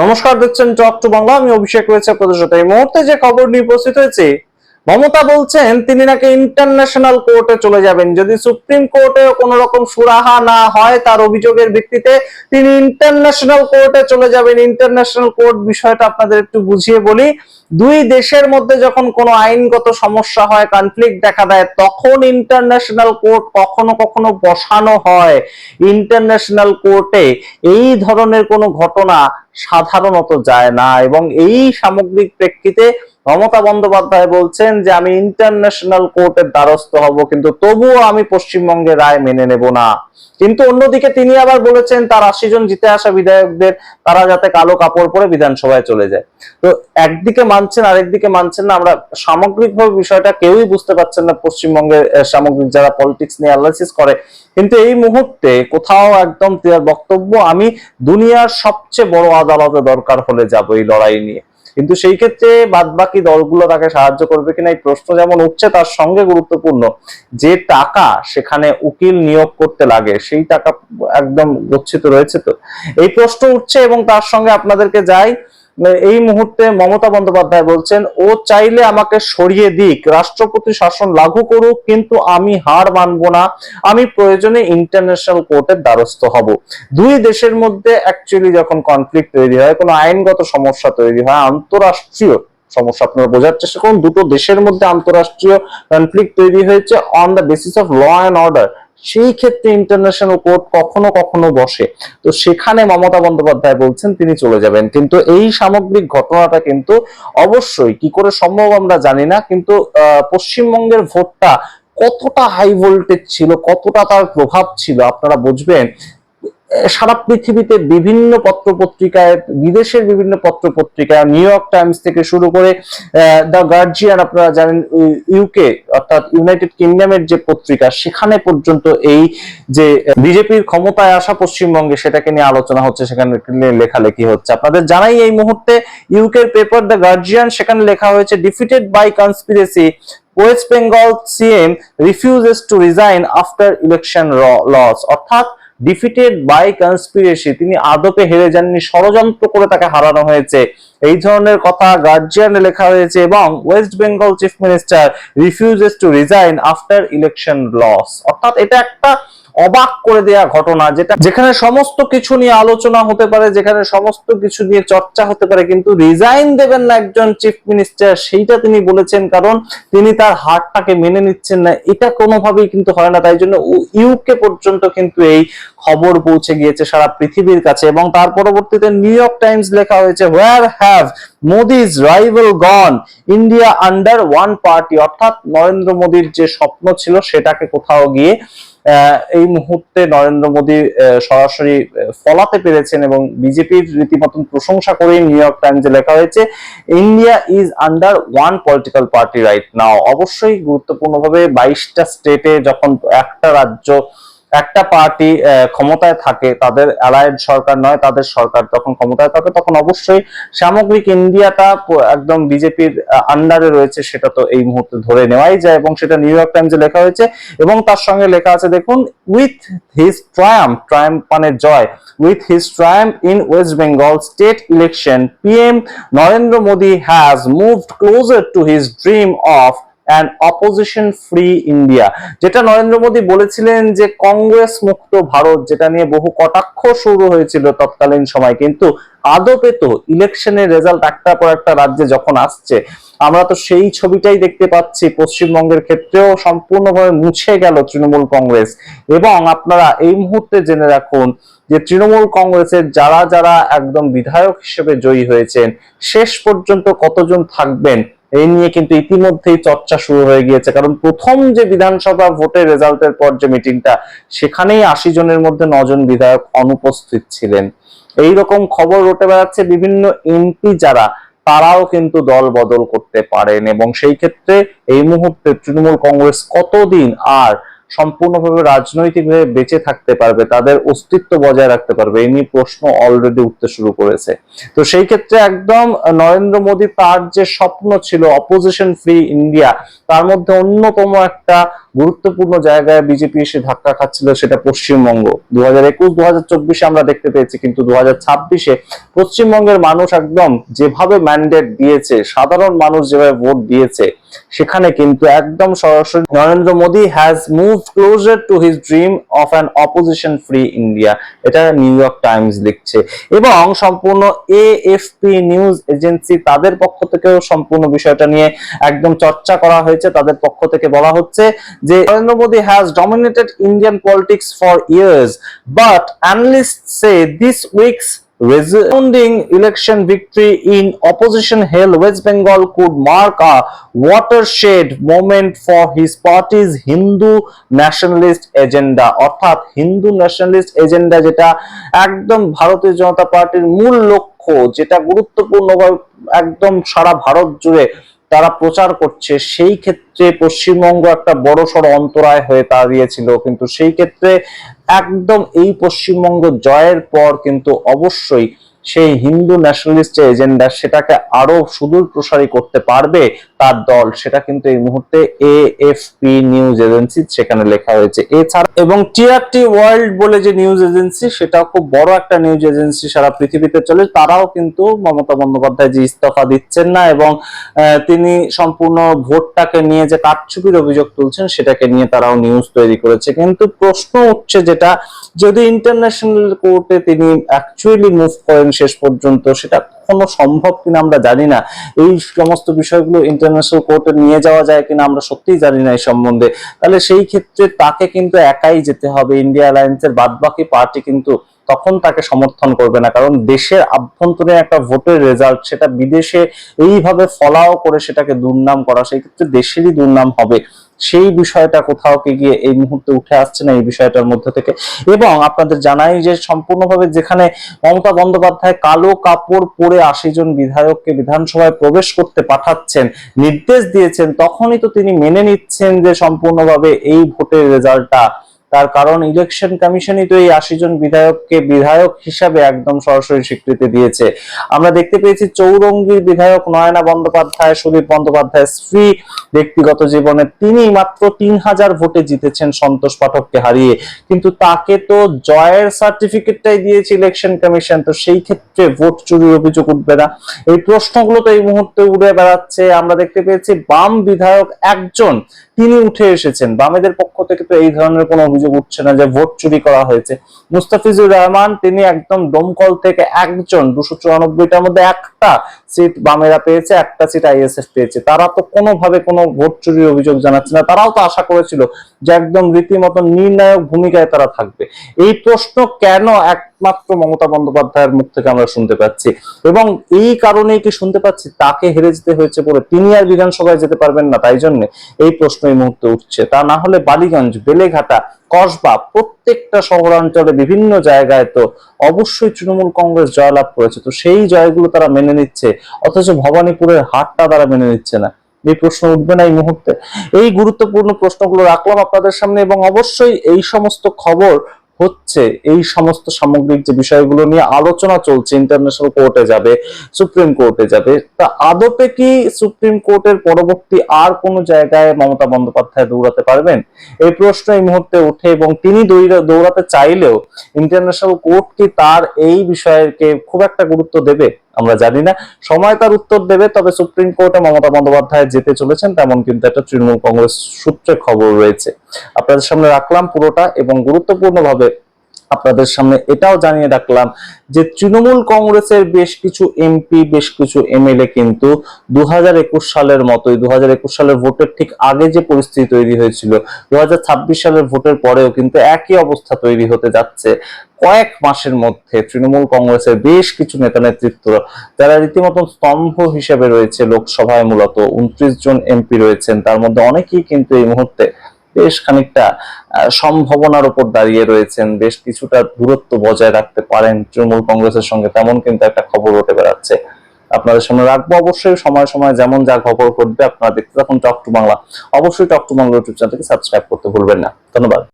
নমস্কার, দেখছেন talk to Bangla. আমি অভিষেক রয়েছে আপনাদের সাথে। এই মুহূর্তে যে খবর নিয়ে উপস্থিত হয়েছে, মমতা বলছেন তিনি নাকি ইন্টারন্যাশনাল কোর্টে চলে যাবেন যদি সুপ্রিম কোর্টে কোনো রকম সুরাহা না হয়। তার অভিযোগের ভিত্তিতে তিনি ইন্টারন্যাশনাল কোর্টে চলে যাবেন। ইন্টারন্যাশনাল কোর্ট বিষয়টা আপনাদের একটু বুঝিয়ে বলি। দুই দেশের মধ্যে যখন কোনো আইনগত সমস্যা হয়, কনফ্লিক্ট দেখা দেয়, তখন ইন্টারন্যাশনাল কোর্ট কখনো কখনো বসানো হয়। ইন্টারন্যাশনাল কোর্টে এই ধরনের কোনো ঘটনা সাধারণত যায় না, এবং এই সামগ্রিক প্রেক্ষিতে মমতা বন্দ্যোপাধ্যায় বলছেন যে আমি ইন্টারন্যাশনাল কোর্টের দ্বারস্থ হব, কিন্তু তবুও আমি পশ্চিমবঙ্গের রায় মেনে নেব না। কিন্তু অন্যদিকে তিনি আবার বলেছেন তার 80 জন জিতে আসা বিধায়কদের তারা যাতে কালো কাপড় পরে বিধানসভায় চলে যায়। তো একদিকে মানছেন, আরেকদিকে মানছেন না। আমরা সামগ্রিকভাবে বিষয়টা কেউই বুঝতে পারছেন না পশ্চিমবঙ্গের সামগ্রিক যারা পলিটিক্স নিয়ে অ্যানালাইসিস করে। কিন্তু এই মুহূর্তে কোথাও একদম ক্লিয়ার বক্তব্য, আমি দুনিয়ার সবচেয়ে বড় আদালতে দরকার হলে যাব এই লড়াই নিয়ে। কিন্তু সেই ক্ষেত্রে বাদবাকি দলগুলো তাকে সাহায্য করবে কিনা এই প্রশ্ন যেমন উঠছে, তার সঙ্গে গুরুত্বপূর্ণ যে টাকা সেখানে উকিল নিয়োগ করতে লাগে সেই টাকা একদম গচ্ছিত রয়েছে। তো এই প্রশ্ন উঠছে, এবং তার সঙ্গে আপনাদেরকে যাই, এই মুহূর্তে মমতা বন্দ্যোপাধ্যায় বলছেন ও চাইলে আমাকে সরিয়ে দিক, রাষ্ট্রপতি শাসন লাগু করুক, কিন্তু আমি হার মানবো না। আমি প্রয়োজনে ইন্টারন্যাশনাল কোর্টের দ্বারস্থ হব। দুই দেশের মধ্যে অ্যাকচুয়ালি যখন কনফ্লিক্ট তৈরি হয়, কোনো আইনগত সমস্যা তৈরি হয়, আন্তরাষ্ট্রীয় সমস্যা, আপনারা বোঝার চেষ্টা করুন, দুটো দেশের মধ্যে আন্তরাষ্ট্রীয় কনফ্লিক্ট তৈরি হয়েছে on the basis of law and order, সেই ক্ষেত্রে ইন্টারন্যাশনাল কোর্ট কখনো কখনো বসে। তো সেখানে মমতা বন্দ্যোপাধ্যায় বলছেন তিনি চলে যাবেন। কিন্তু এই সামগ্রিক ঘটনাটা কিন্তু অবশ্যই কি করে সম্ভব আমরা জানি না, কিন্তু পশ্চিমবঙ্গের ভোটটা কতটা হাই ভোল্টেজ ছিল, কতটা তার প্রভাব ছিল আপনারা বুঝবেন। সারা পৃথিবীতে বিভিন্ন পত্র পত্রিকায়, বিদেশের বিভিন্ন পত্র পত্রিকায়, নিউ ইয়র্ক টাইমস থেকে শুরু করে দ্য গার্জিয়ান, আপনারা জানেন ইউকে অর্থাৎ ইউনাইটেড কিংডমের যে পত্রিকা, সেখানে পর্যন্ত এই যে বিজেপির ক্ষমতায় আসা পশ্চিমবঙ্গে সেটাকে নিয়ে আলোচনা হচ্ছে, সেখানে লেখালেখি হচ্ছে। আপনাদের জানাই এই মুহূর্তে ইউকের পেপার দ্য গার্জিয়ান, সেখানে লেখা হয়েছে defeated by conspiracy, West Bengal CM refuses to resign after election loss. অর্থাৎ ডিফিটেড বাই কনস্পিরেসি, তিনি আদপে হেরে যাননি, ষড়যন্ত্র করে তাকে হারানো হয়েছে, এই ধরনের কথা গার্জিয়ানে লেখা হয়েছে। এবং West Bengal chief minister refuses to resign after election loss. অর্থাৎ এটা একটা অবাক করে দেয়া ঘটনা, যেখানে সমস্ত কিছু নিয়ে আলোচনা হতে পারে, যেখানে সমস্ত কিছু নিয়ে চর্চা হতে পারে, কিন্তু রিজাইন দেবেন না একজন চিফ মিনিস্টার, সেইটা তিনি বলেছেন কারণ তিনি তার হারটাকে মেনে নিচ্ছেন না। এটা কোনোভাবেই কিন্তু হয় না। তাই জন্য ইউকে পর্যন্ত কিন্তু এই খবর পৌঁছে গিয়েছে সারা পৃথিবীর কাছে। এবং তার পরবর্তীতে নিউ ইয়র্ক টাইমস লেখা হয়েছে where have Modi's rival gone, India under one party. অর্থাৎ নরেন্দ্র মোদীর যে স্বপ্ন ছিল সেটাকে কোথাও গিয়ে এই মুহূর্তে নরেন্দ্র মোদী সরাসরি ফলাতে পেরেছেন, এবং বিজেপির রীতিমতন প্রশংসা করে নিউ ইয়র্ক টাইমসে লেখা হয়েছে India is under one political party right now. অবশ্যই গুরুত্বপূর্ণভাবে 22টা স্টেটে যখন একটা রাজ্য একটা পার্টি ক্ষমতায় থাকে, তাদের অ্যালায়েড সরকার নয়, তাদের সরকার যখন ক্ষমতায় থাকে, তখন অবশ্যই সামগ্রিক ইন্ডিয়াটা একদম বিজেপির আন্ডারে রয়েছে, সেটা তো এই মুহূর্তে ধরে নেওয়াই যায়। এবং সেটা নিউ ইয়র্ক টাইমসে লেখা হয়েছে, এবং তার সঙ্গে লেখা আছে দেখুন, উইথ হিজ ট্রায়াম্প, ট্রায়াম্প মানে জয়, with his triumph in West Bengal state election, PM Narendra Modi has moved closer to his dream of an opposition free India। যেটা নরেন্দ্র মোদী বলেছিলেন যে কংগ্রেস মুক্ত ভারত, যেটা নিয়ে বহু কটাক্ষ শুরু হয়েছিল তৎকালীন সময়, কিন্তু আদপে তো ইলেকশনের রেজাল্ট একটার পর একটা রাজ্যে যখন আসছে, আমরা তো সেই ছবিটাই দেখতে পাচ্ছি। পশ্চিমবঙ্গের ক্ষেত্রেও সম্পূর্ণভাবে মুছে গেল তৃণমূল কংগ্রেস। এবং আপনারা এই মুহূর্তে জেনে রাখুন যে তৃণমূল কংগ্রেসের যারা যারা একদম বিধায়ক হিসেবে জয়ী হয়েছেন, শেষ পর্যন্ত কতজন থাকবেন এই নিয়ে কিন্তু ইতিমধ্যেই চর্চা শুরু হয়ে গিয়েছে। কারণ প্রথম যে বিধানসভা ভোটের রেজাল্টের পর যে মিটিংটা, সেখানেই 80 জনের মধ্যে 9 জন বিধায়ক অনুপস্থিত ছিলেন। এইরকম খবর রটে বেড়াচ্ছে। বিভিন্ন এমপি যারা, তারাও কিন্তু দল বদল করতে পারেন, এবং সেই ক্ষেত্রে এই মুহূর্তে তৃণমূল কংগ্রেস কতদিন আর সম্পূর্ণভাবে রাজনৈতিকভাবে বেঁচে থাকতে পারবে, তাদের অস্তিত্ব বজায় রাখতে পারবে, এই নিয়ে প্রশ্ন অলরেডি উঠতে শুরু করেছে। তো সেই ক্ষেত্রে একদম নরেন্দ্র মোদী তার যে স্বপ্ন ছিল অপোজিশন ফ্রি ইন্ডিয়া, তার মধ্যে অন্যতম একটা গুরুত্বপূর্ণ জায়গায় বিজেপি এসে ধাক্কা খাচ্ছিল, সেটা পশ্চিমবঙ্গ। 2021-2024 আমরা দেখতে পেয়েছি, কিন্তু 2026-এ পশ্চিমবঙ্গের মানুষ একদম যেভাবে ম্যান্ডেট দিয়েছে, সাধারণ মানুষ যেভাবে ভোট দিয়েছে, সেখানে কিন্তু একদম সরাসরি Narendra Modi has move closer to his dream of an opposition free India, এটা নিউ ইয়র্ক টাইমস লিখছে। এবং সম্পূর্ণ এএফপি নিউজ এজেন্সি তাদের পক্ষ থেকেও সম্পূর্ণ বিষয়টা নিয়ে একদম চর্চা করা হয়েছে। তাদের পক্ষ থেকে বলা হচ্ছে যে Narendra Modi has dominated Indian politics for years, but analyst say this weeks resounding election victory in opposition-held West Bengal could mark a watershed moment for his party's Hindu nationalist agenda। অর্থাৎ হিন্দু ন্যাশনালিস্ট এজেন্ডা, যেটা একদম ভারতীয় জনতা পার্টির মূল লক্ষ্য, যেটা গুরুত্বপূর্ণভাবে একদম সারা ভারত জুড়ে তারা প্রচার করছে, সেই ক্ষেত্রে পশ্চিমবঙ্গ একটা বড়সড় অন্তরায় হয়ে দাঁড়িয়েছিল। কিন্তু সেই ক্ষেত্রে একদম এই পশ্চিমবঙ্গ জয়ের পর কিন্তু অবশ্যই সেই হিন্দু ন্যাশনালিস্ট এজেন্ডা, সেটাকে আরো সুদূর প্রসারী করতে পারবে তার দল, সেটা কিন্তু এই মুহূর্তে এএফপি নিউজ এজেন্সি সেখানে লেখা হয়েছে। এছাড়া এবং টিআরটি ওয়ার্ল্ড বলে যে নিউজ এজেন্সি, সেটাও খুব বড় একটা নিউজ এজেন্সি, সারা পৃথিবীতে চলে, তারাও কিন্তু মমতা বন্দ্যোপাধ্যায় যে ইস্তফা দিচ্ছেন না এবং তিনি সম্পূর্ণ ভোটটাকে নিয়ে যে কারচুপির অভিযোগ তুলছেন, সেটাকে নিয়ে তারাও নিউজ তৈরি করেছে। কিন্তু প্রশ্ন উঠছে যেটা, যদি ইন্টারন্যাশনাল কোর্টে তিনি অ্যাকচুয়ালি মুভ করেন শেষ পর্যন্ত, সেটা কখনো সম্ভব কিনা আমরা জানি না। এই সমস্ত বিষয়গুলো ইন্টারন্যাশনাল কোর্টে নিয়ে যাওয়া যায় কিনা আমরা সত্যিই জানি না এই সম্বন্ধে। তাহলে সেই ক্ষেত্রে তাকে কিন্তু একাই যেতে হবে, ইন্ডিয়া অ্যালায়েন্সের বাদবাকি পার্টি কিন্তু তখন তাকে সমর্থন করবে না, কারণ দেশের আভ্যন্তরীণ একটা ভোটের রেজাল্ট, সেটা বিদেশে এইভাবে ফলাও করে সেটাকে দুর্নাম করা, সেই ক্ষেত্রে দেশেরই দুর্নাম হবে। সেই বিষয়টা কোথাও গিয়ে এই মুহূর্তে উঠে আসছে না এই বিষয়টার মধ্যে থেকে। এবং আপনাদের জানাই যে সম্পূর্ণভাবে যেখানে মমতা বন্দ্যোপাধ্যায় কালো কাপড় পরে 80 জন বিধায়ককে বিধানসভায় প্রবেশ করতে পাঠাচ্ছেন, নির্দেশ দিয়েছেন, তখনই তো তিনি মেনে নিচ্ছেন যে সম্পূর্ণভাবে এই ভোটের রেজাল্টটা তার, কারণ ইলেকশন কমিশনই তো এই 80 জন বিধায়ককে বিধায়ক হিসাবে একদম সরাসরি স্বীকৃতি দিয়েছে। আমরা দেখতে পেয়েছি চৌরঙ্গীর বিধায়ক নয়না বন্দ্যোপাধ্যায়, সুদীপ বন্দ্যোপাধ্যায় স্ত্রী ব্যক্তিগত জীবনে তিনি মাত্র 3000 ভোটে জিতেছেন সন্তোষ পাঠককে হারিয়ে, কিন্তু তাকে তো জয়ের সার্টিফিকেটটাই দিয়েছে ইলেকশন কমিশন। তো সেই ক্ষেত্রে ভোট চুরির অভিযোগ উঠবে না? এই প্রশ্নগুলো তো এই মুহূর্তে উড়ে বেড়াচ্ছে। আমরা দেখতে পেয়েছি বাম বিধায়ক একজন তিনি উঠে এসেছেন, বামেদের পক্ষ থেকে তো এই ধরনের কোনো অভিযোগ উঠছে না যে ভোট চুরি করা হয়েছে। মুস্তাফিজুর রহমান তিনি একদম দমকল থেকে একজন, 294টার মধ্যে একটা সিট বামেরা পেয়েছে, একটা সিট আইএসএফ পেয়েছে। তারা তো কোনোভাবে কোনো ভোট চুরির অভিযোগ জানাচ্ছে না। তারাও তো আশা করেছিল যে একদম রীতিমতো নির্ণায়ক ভূমিকায় তারা থাকবে। এই প্রশ্ন কেন একমাত্র মমতা বন্দ্যোপাধ্যায়ের মুখ থেকে আমরা শুনতে পাচ্ছি? এবং এই কারণেই কি শুনতে পাচ্ছি তাকে হেরে যেতে হয়েছে বলে তিনি আর বিধানসভায় যেতে পারবেন না, তাই জন্য এই প্রশ্ন এই মুহূর্তে উঠছে। তা না হলে বালিগঞ্জ, বেলেঘাটা, কসবা, প্রত্যেকটা শহরাঞ্চলে বিভিন্ন জায়গায় তো অবশ্যই তৃণমূল কংগ্রেস জয়লাভ করেছে। তো সেই জয়গুলো তারা মেনে নিচ্ছে, অথচ ভবানীপুরের হারটা তারা মেনে নিচ্ছে না। এই প্রশ্ন উঠবে না এই মুহূর্তে? এই গুরুত্বপূর্ণ প্রশ্নগুলো রাখলাম আপনাদের সামনে, এবং অবশ্যই এই সমস্ত খবর হচ্ছে, এই সমস্ত সামগ্রিক যে বিষয়গুলো নিয়ে আলোচনা চলছে, ইন্টারন্যাশনাল কোর্টে যাবে, সুপ্রিম কোর্টে যাবে, তা আদতে কি সুপ্রিম কোর্টের পরবর্তী আর কোনো জায়গায় মমতা বন্দ্যোপাধ্যায় দৌড়াতে পারবেন? এই প্রশ্ন এই মুহূর্তে ওঠে, এবং তিনি দৌড়াতে চাইলেও ইন্টারন্যাশনাল কোর্ট কি তার এই বিষয়কে খুব একটা গুরুত্ব দেবে আমরা জানি না। সময় তার উত্তর দেবে। তবে সুপ্রিম কোর্টে মমতা বন্দ্যোপাধ্যায় যেতে চলেছেন তেমন কিন্তু একটা তৃণমূল কংগ্রেস সূত্রে খবর রয়েছে। আপনাদের সামনে রাখলাম পুরোটা, এবং গুরুত্বপূর্ণভাবে আপনাদের সামনে এটাও জানিয়ে রাখলাম যে তৃণমূল কংগ্রেসের বেশ কিছু এমপি, বেশ কিছু এমএলএ কিন্তু 2021 সালের মতোই, 2021 সালের ভোটের ঠিক আগে যে পরিস্থিতি তৈরি হয়েছিল, 2026 সালের ভোটের পরেও কিন্তু একই অবস্থা তৈরি হতে যাচ্ছে। কয়েক মাসের মধ্যে তৃণমূল কংগ্রেসের বেশ কিছু নেতা নেতৃত্ব যারা রীতিমতো স্তম্ভ হিসেবে রয়েছে লোকসভায়, মূলত 29 জন এমপি রয়েছেন, তার মধ্যে অনেকেই কিন্তু এই মুহূর্তে বেশ খানিকটা সম্ভাবনার উপর দাঁড়িয়ে রয়েছেন, বেশ কিছুটা দূরত্ব বজায় রাখতে পারেন তৃণমূল কংগ্রেসের সঙ্গে, তেমন কিন্তু একটা খবর উঠে বেড়াচ্ছে। আপনাদের সামনে রাখবো অবশ্যই সময় সময় যেমন যা খবর ঘটবে। আপনারা দেখতে থাকুন টক টু বাংলা। অবশ্যই টক টু বাংলা ইউটিউব চ্যানেলকে সাবস্ক্রাইব করতে ভুলবেন না। ধন্যবাদ।